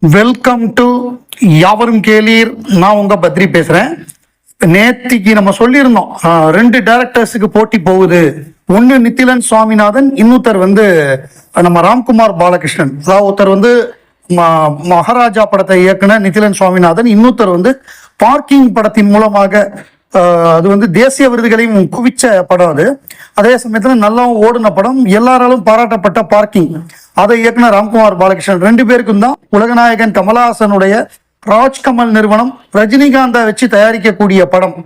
Welcome to யாவரும் கேளீர். நான் உங்க பத்ரி பேசுறேன். நேத்திக்கு நம்ம சொல்லியிருந்தோம், ரெண்டு டைரக்டர்ஸுக்கு போட்டி போகுது. ஒன்னு நித்திலன் சுவாமிநாதன், இன்னொருத்தர் நம்ம ராம்குமார் பாலகிருஷ்ணன். அதாவது ஒருத்தர் மகாராஜா படத்தை இயக்குன நித்திலன் சுவாமிநாதன், இன்னொருத்தர் பார்க்கிங் படத்தின் மூலமாக அது தேசிய விருதுகளையும் குவிச்ச படம். அதே சமயத்துல நல்லா ஓடின படம், எல்லாராலும் பாராட்டப்பட்ட பார்க்கிங், அதை இயக்குன ராம்குமார் பாலகிருஷ்ணன். ரெண்டு பேருக்கும் தான் உலகநாயகன் கமலஹாசனுடைய ராஜ்கமல் நிறுவனம் ரஜினிகாந்தை வச்சு தயாரிக்கக்கூடிய படம்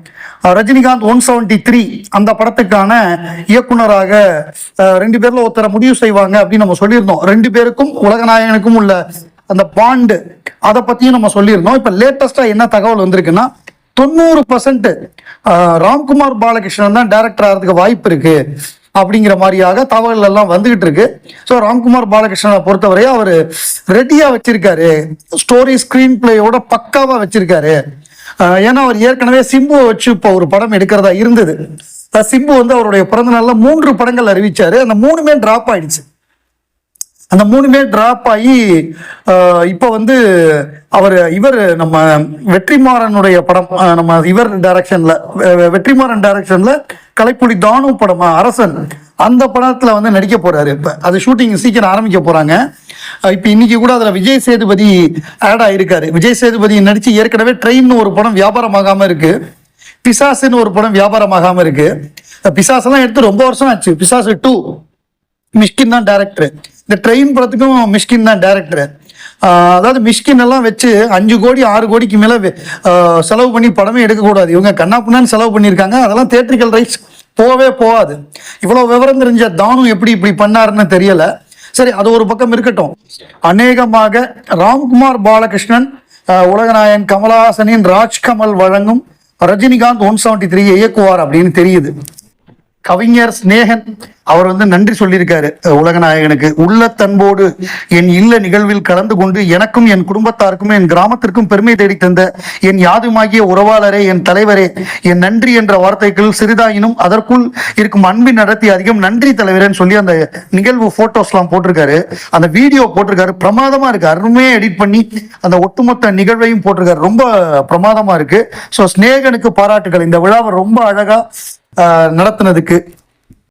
ரஜினிகாந்த் 173 அந்த படத்துக்கான இயக்குனராக ரெண்டு பேர்ல ஒருத்தரை முடிவு செய்வாங்க அப்படின்னு நம்ம சொல்லியிருந்தோம். ரெண்டு பேருக்கும் உலகநாயகனுக்கும் உள்ள அந்த பாண்டு, அதை பத்தியும் நம்ம சொல்லியிருந்தோம். இப்ப லேட்டஸ்டா என்ன தகவல் வந்திருக்குன்னா, 90% ராம்குமார் பாலகிருஷ்ணன் தான் டைரக்டர் ஆகிறதுக்கு வாய்ப்பு இருக்கு அப்படிங்கிற மாதிரியாக தகவல் எல்லாம் வந்துகிட்டு இருக்கு. ஸோ ராம்குமார் பாலகிருஷ்ணனை பொறுத்தவரை அவர் ரெடியா வச்சிருக்காரு, ஸ்டோரி ஸ்கிரீன் பிளேயோட பக்காவா வச்சிருக்காரு. ஏன்னா அவர் ஏற்கனவே சிம்புவை வச்சு இப்போ ஒரு படம் எடுக்கிறதா இருந்தது. சிம்பு அவருடைய பிறந்த நாள்ல 3 படங்கள் அறிவிச்சாரு. அந்த 3மே டிராப் ஆயிடுச்சு. அந்த 3மே டிராப் ஆகி இப்போ இவர் நம்ம வெற்றிமாறனுடைய படம், நம்ம இவர் டைரக்ஷன்ல, வெற்றிமாறன் டைரக்ஷன்ல கலைப்புலி தானு படம் அரசன், அந்த படத்துல நடிக்க போறாரு. இப்ப அது ஷூட்டிங் சீக்கிரம் ஆரம்பிக்க போறாங்க. இப்ப இன்னைக்கு கூட அதுல விஜய் சேதுபதி ஆட் ஆயிருக்காரு. விஜய் சேதுபதி நடிச்சு ஏற்கனவே ட்ரெயின் ஒரு படம் வியாபாரமாகாம இருக்கு, பிசாசுன்னு ஒரு படம் வியாபாரமாகாம இருக்கு. பிசாஸ் எல்லாம் எடுத்து ரொம்ப வருஷம் ஆச்சு. பிசாசு 2 மிஷ்கின் தான் டைரக்டர். இந்த ட்ரெயின் படத்துக்கும் மிஷ்கின் தான் டைரக்டர். அதாவது மிஷ்கின் எல்லாம் வச்சு 5 கோடி 6 கோடிக்கு மேல செலவு பண்ணி படமே எடுக்கக்கூடாது. இவங்க கண்ணாப்புண்ணான்னு செலவு பண்ணியிருக்காங்க. அதெல்லாம் தியேட்ரிக்கல் ரைட்ஸ் போகாது. இவ்வளவு விவரம் தெரிஞ்ச தானு எப்படி இப்படி பண்ணாருன்னு தெரியல. சரி, அது ஒரு பக்கம் இருக்கட்டும். அநேகமாக ராம்குமார் பாலகிருஷ்ணன் உலகநாயகன் கமலஹாசனின் ராஜ்கமல் வழங்கும் ரஜினிகாந்த் 173 இயக்குவார் அப்படின்னு தெரியுது. கவிஞர் ஸ்நேகன் அவர் நன்றி சொல்லியிருக்காரு உலகநாயகனுக்கு. உள்ளத்தன்போடு என் இல்ல நிகழ்வில் கலந்து கொண்டு எனக்கும் என் குடும்பத்தாருக்கும் என் கிராமத்திற்கும் பெருமை தேடி தந்த என் யாதுமாகிய உறவாளரே, என் தலைவரே, என் நன்றி என்ற வார்த்தைகள் சிறிதாயினும் அதற்குள் இருக்கும் அன்பின் நடத்தி அதிகம் நன்றி தலைவரேன்னு சொல்லி அந்த நிகழ்வு போட்டோஸ் எல்லாம் போட்டிருக்காரு. அந்த வீடியோ போட்டிருக்காரு. பிரமாதமா இருக்கு. அருமையா எடிட் பண்ணி அந்த ஒட்டுமொத்த நிகழ்வையும் போட்டிருக்காரு. ரொம்ப பிரமாதமா இருக்கு. ஸோ ஸ்நேகனுக்கு பாராட்டுகள். இந்த விழாவை ரொம்ப அழகா நடத்தினதுக்கு.